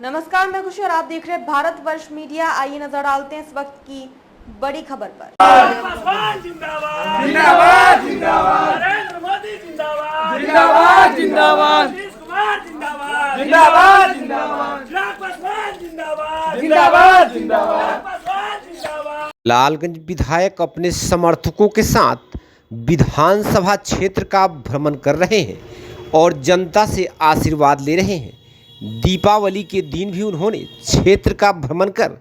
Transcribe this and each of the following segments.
नमस्कार, मैं खुशी और आप देख रहे हैं भारतवर्ष मीडिया। आइए नजर डालते हैं इस वक्त की बड़ी खबर पर। जिंदाबाद जिंदाबाद जिंदाबाद नरेंद्र मोदी जिंदाबाद जिंदाबाद जिंदाबाद नीतीश कुमार जिंदाबाद जिंदाबाद जिंदाबाद चिराग पासवान जिंदाबाद जिंदाबाद जिंदाबाद पासवान जिंदाबाद। लालगंज विधायक अपने समर्थकों के साथ विधानसभा क्षेत्र का भ्रमण कर रहे हैं और जनता से आशीर्वाद ले रहे हैं। दीपावली के दिन भी उन्होंने क्षेत्र का भ्रमण कर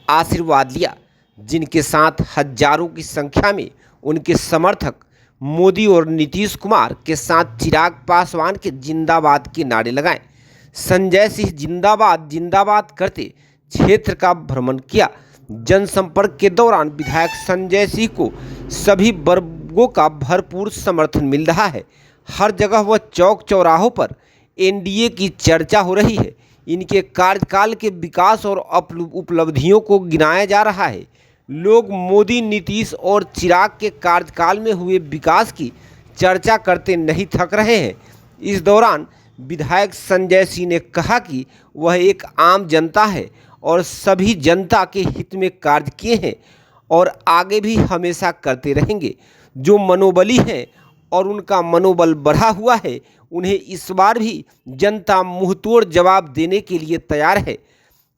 आशीर्वाद लिया, जिनके साथ हजारों की संख्या में उनके समर्थक मोदी और नीतीश कुमार के साथ चिराग पासवान के जिंदाबाद के नारे लगाए। संजय सिंह जिंदाबाद जिंदाबाद करते क्षेत्र का भ्रमण किया। जनसंपर्क के दौरान विधायक संजय सिंह को सभी वर्गों का भरपूर समर्थन मिल रहा है। हर जगह वह चौक चौराहों पर एनडीए की चर्चा हो रही है। इनके कार्यकाल के विकास और उपलब्धियों को गिनाया जा रहा है। लोग मोदी, नीतीश और चिराग के कार्यकाल में हुए विकास की चर्चा करते नहीं थक रहे हैं। इस दौरान विधायक संजय सिंह ने कहा कि वह एक आम जनता है और सभी जनता के हित में कार्य किए हैं और आगे भी हमेशा करते रहेंगे। जो मनोबली हैं और उनका मनोबल बढ़ा हुआ है, उन्हें इस बार भी जनता मुंहतोड़ जवाब देने के लिए तैयार है।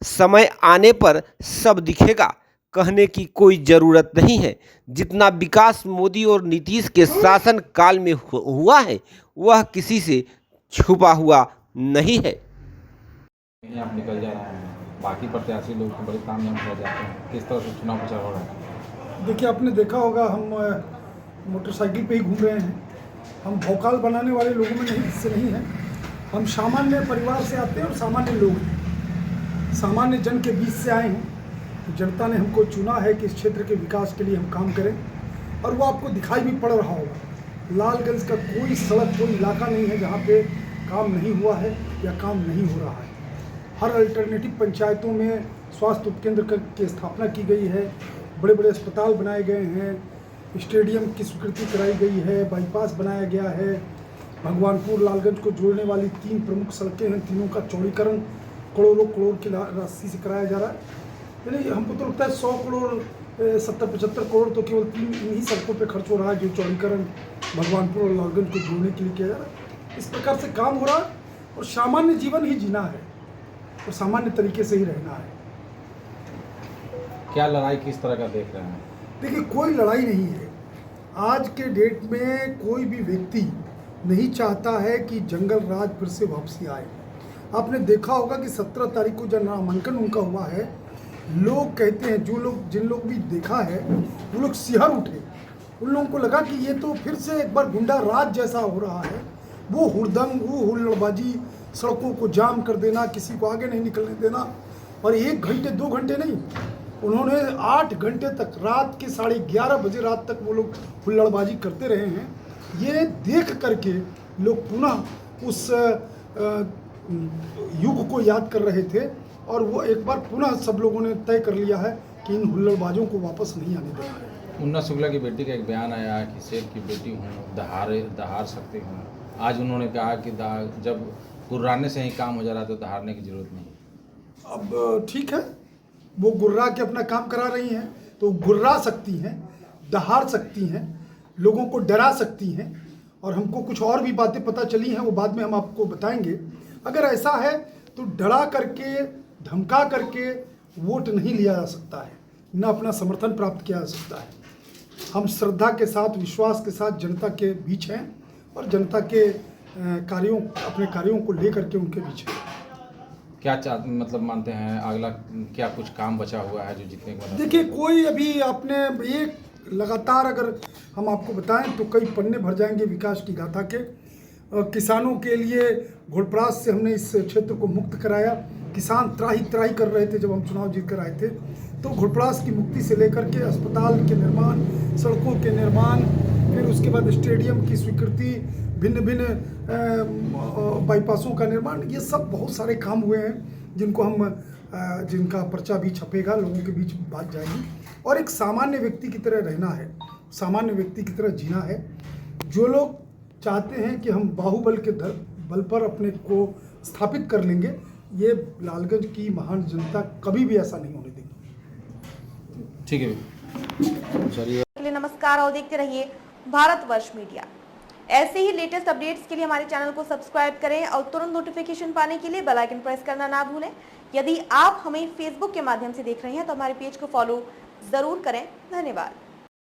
समय आने पर सब दिखेगा, कहने की कोई ज़रूरत नहीं है। जितना विकास मोदी और नीतीश के शासन काल में हुआ है, वह किसी से छुपा हुआ नहीं है। आप निकल जा रहे हैं, बाकी प्रत्याशी लोग तो बड़े कामयाब हो जाते हैं। किस तरह से चुनाव प्रचार हो रहा है? देखिए, आपने देखा होगा, हम मोटरसाइकिल पे ही घूम रहे हैं। हम भौकाल बनाने वाले लोगों में हिस्से नहीं हैं। हम सामान्य परिवार से आते हैं और सामान्य लोग हैं, सामान्य जन के बीच से आए हैं। जनता ने हमको चुना है कि इस क्षेत्र के विकास के लिए हम काम करें, और वो आपको दिखाई भी पड़ रहा होगा। लालगंज का कोई सड़क, कोई इलाका नहीं है जहाँ पे काम नहीं हुआ है या काम नहीं हो रहा है। हर अल्टरनेटिव पंचायतों में स्वास्थ्य उपकेंद्र की स्थापना की गई है, बड़े बड़े अस्पताल बनाए गए हैं, स्टेडियम की स्वीकृति कराई गई है, बाईपास बनाया गया है। भगवानपुर लालगंज को जोड़ने वाली 3 प्रमुख सड़कें हैं, तीनों का चौड़ीकरण करोड़ों करोड़ की राशि से कराया जा रहा है। यानी हमको तो लगता है 100 करोड़ 70-75 करोड़ तो केवल इन्हीं सड़कों पे खर्च हो रहा है, जो चौड़ीकरण भगवानपुर और लालगंज को जोड़ने के लिए किया जा रहा है। इस प्रकार से काम हो रहा है और सामान्य जीवन ही जीना है और सामान्य तरीके से ही रहना है। क्या लड़ाई किस तरह का देख रहे हैं? देखिए, कोई लड़ाई नहीं है। आज के डेट में कोई भी व्यक्ति नहीं चाहता है कि जंगल राज फिर से वापसी आए। आपने देखा होगा कि 17 तारीख को जब नामांकन उनका हुआ है, लोग कहते हैं, जिन लोग भी देखा है वो लोग सिहर उठे। उन लोगों को लगा कि ये तो फिर से एक बार गुंडा राज जैसा हो रहा है। वो हुड़दंग, वो हुल्लड़बाजी, सड़कों को जाम कर देना, किसी को आगे नहीं निकलने देना, और 1 घंटे 2 घंटे नहीं, उन्होंने 8 घंटे तक, रात के 11:30 बजे रात तक वो लोग हुल्लड़बाजी करते रहे हैं। ये देख करके लोग पुनः उस युग को याद कर रहे थे, और वो एक बार पुनः सब लोगों ने तय कर लिया है कि इन हुल्लड़बाजों को वापस नहीं आने देना है। मुन्ना शुक्ला की बेटी का एक बयान आया है कि शेर की बेटी हूँ, दहाड़ सकती हूँ। आज उन्होंने कहा कि जब गुर्राने से ही काम हो जा रहा है तो दहाड़ने की जरूरत नहीं। अब ठीक है, वो गुर्रा के अपना काम करा रही हैं, तो गुर्रा सकती हैं, दहाड़ सकती हैं, लोगों को डरा सकती हैं, और हमको कुछ और भी बातें पता चली हैं, वो बाद में हम आपको बताएंगे। अगर ऐसा है तो डरा करके, धमका करके वोट नहीं लिया जा सकता है, न अपना समर्थन प्राप्त किया जा सकता है। हम श्रद्धा के साथ, विश्वास के साथ जनता के बीच हैं और जनता के अपने कार्यों को लेकर के उनके बीच हैं। क्या मतलब मानते हैं अगला क्या कुछ काम बचा हुआ है जो जीतने के बाद? देखिए, कोई अभी आपने एक लगातार अगर हम आपको बताएं तो कई पन्ने भर जाएंगे विकास की गाथा के। किसानों के लिए घोड़प्रास से हमने इस क्षेत्र को मुक्त कराया। किसान त्राही त्राही कर रहे थे जब हम चुनाव जीत कर आए थे, तो घोड़प्रास की मुक्ति से लेकर के अस्पताल के निर्माण, सड़कों के निर्माण, फिर उसके बाद स्टेडियम की स्वीकृति, भिन्न भिन्न बाईपासों का निर्माण, ये सब बहुत सारे काम हुए हैं जिनका पर्चा भी छपेगा, लोगों के बीच बात जाएगी। और एक सामान्य व्यक्ति की तरह रहना है, सामान्य व्यक्ति की तरह जीना है। जो लोग चाहते हैं कि हम बाहुबल के बल पर अपने को स्थापित कर लेंगे, ये लालगंज की महान जनता कभी भी ऐसा नहीं होने देगी। ठीक है भैया। चलिए। के लिए नमस्कार और देखते रहिए भारतवर्ष मीडिया। ऐसे ही लेटेस्ट अपडेट्स के लिए हमारे चैनल को सब्सक्राइब करें और तुरंत नोटिफिकेशन पाने के लिए बेल आइकन प्रेस करना ना भूलें। यदि आप हमें फेसबुक के माध्यम से देख रहे हैं तो हमारे पेज को फॉलो जरूर करें। धन्यवाद।